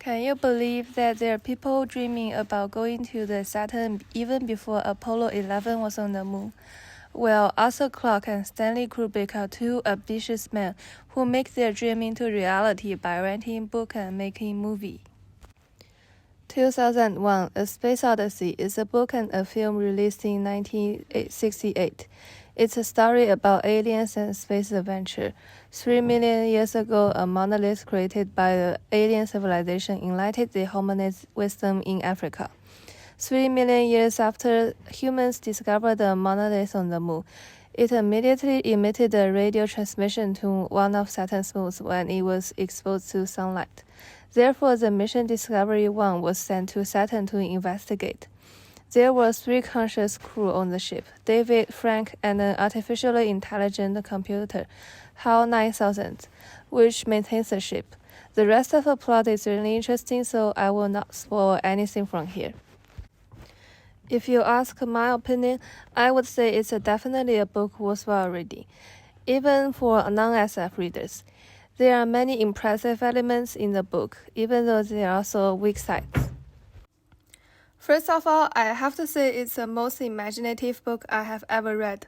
Can you believe that there are people dreaming about going to the Saturn even before Apollo 11 was on the moon? Well, Arthur Clarke and Stanley Kubrick are two ambitious men who make their dream into reality by writing book and making movie. 2001, A Space Odyssey is a book and a film released in 1968. It's a story about aliens and space adventure. 3 million years ago, a monolith created by the alien civilization enlightened the hominids' wisdom in Africa. 3 million years after humans discovered the monolith on the moon, it immediately emitted a radio transmission to one of Saturn's moons when it was exposed to sunlight. Therefore, the mission Discovery 1 was sent to Saturn to investigate. There were 3 conscious crew on the ship, David, Frank, and an artificially intelligent computer, HAL 9000, which maintains the ship. The rest of the plot is really interesting, so I will not spoil anything from here. If you ask my opinion, I would say it's definitely a book worthwhile reading, even for non-SF readers. There are many impressive elements in the book, even though there are also weak sides. First of all, I have to say it's the most imaginative book I have ever read.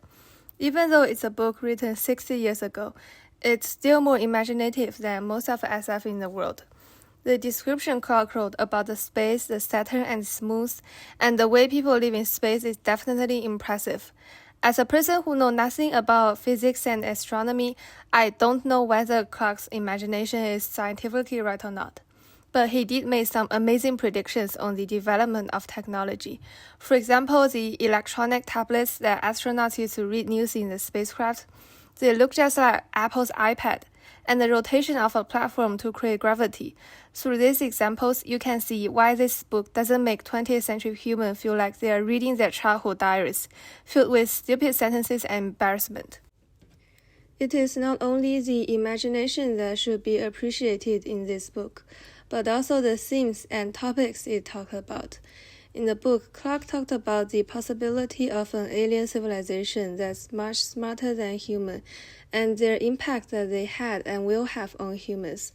Even though it's a book written 60 years ago, it's still more imaginative than most of SF in the world. The description Clarke wrote about the space, the Saturn and its moons, and the way people live in space is definitely impressive. As a person who knows nothing about physics and astronomy, I don't know whether Clarke's imagination is scientifically right or not. But he did make some amazing predictions on the development of technology. For example, the electronic tablets that astronauts use to read news in the spacecraft, they look just like Apple's iPad, and the rotation of a platform to create gravity. Through these examples, you can see why this book doesn't make 20th century humans feel like they are reading their childhood diaries, filled with stupid sentences and embarrassment. It is not only the imagination that should be appreciated in this book, but also the themes and topics it talked about. In the book, Clarke talked about the possibility of an alien civilization that's much smarter than human, and their impact that they had and will have on humans.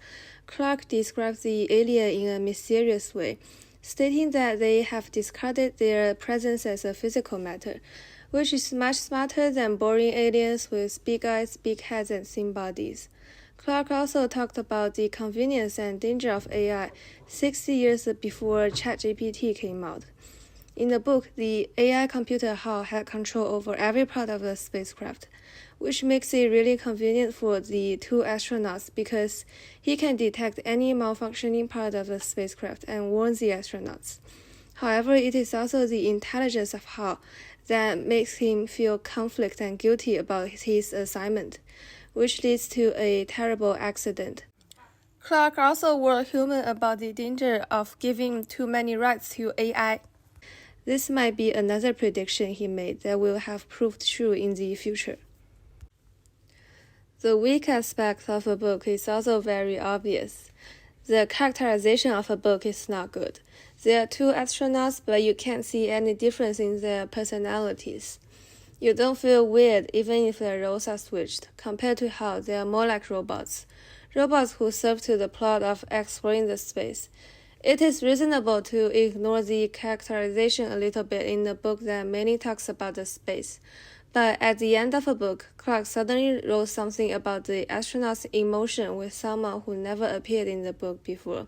Clarke describes the alien in a mysterious way, stating that they have discarded their presence as a physical matter, which is much smarter than boring aliens with big eyes, big heads, and thin bodies. Clarke also talked about the convenience and danger of AI 60 years before ChatGPT came out. In the book, the AI computer HAL had control over every part of the spacecraft, which makes it really convenient for the 2 astronauts because he can detect any malfunctioning part of the spacecraft and warn the astronauts. However, it is also the intelligence of HAL that makes him feel conflict and guilty about his assignment, which leads to a terrible accident. Clarke also warned humans about the danger of giving too many rights to AI. This might be another prediction he made that will have proved true in the future. The weak aspect of a book is also very obvious. The characterization of a book is not good. There are 2 astronauts, but you can't see any difference in their personalities. You don't feel weird even if their roles are switched, compared to how they are more like robots. Robots who serve to the plot of exploring the space. It is reasonable to ignore the characterization a little bit in the book that mainly talks about the space. But at the end of a book, Clarke suddenly wrote something about the astronaut's emotion with someone who never appeared in the book before.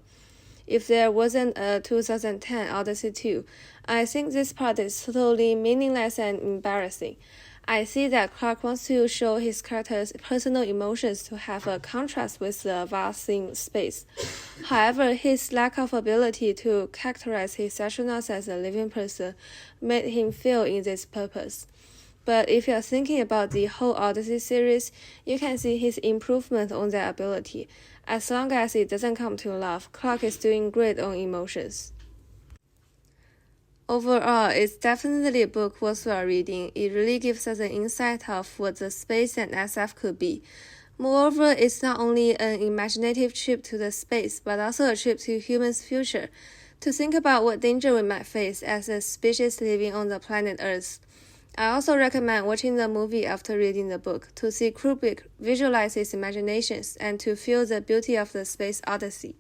If there wasn't a 2010 Odyssey 2, I think this part is totally meaningless and embarrassing. I see that Clarke wants to show his character's personal emotions to have a contrast with the vast in space. However, his lack of ability to characterize his astronauts as a living person made him fail in this purpose. But if you're thinking about the whole Odyssey series, you can see his improvement on that ability. As long as it doesn't come to love, Clarke is doing great on emotions. Overall, it's definitely a book worthwhile reading. It really gives us an insight of what the space and SF could be. Moreover, it's not only an imaginative trip to the space, but also a trip to humans' future, to think about what danger we might face as a species living on the planet Earth. I also recommend watching the movie after reading the book, to see Kubrick visualize his imaginations and to feel the beauty of the space odyssey.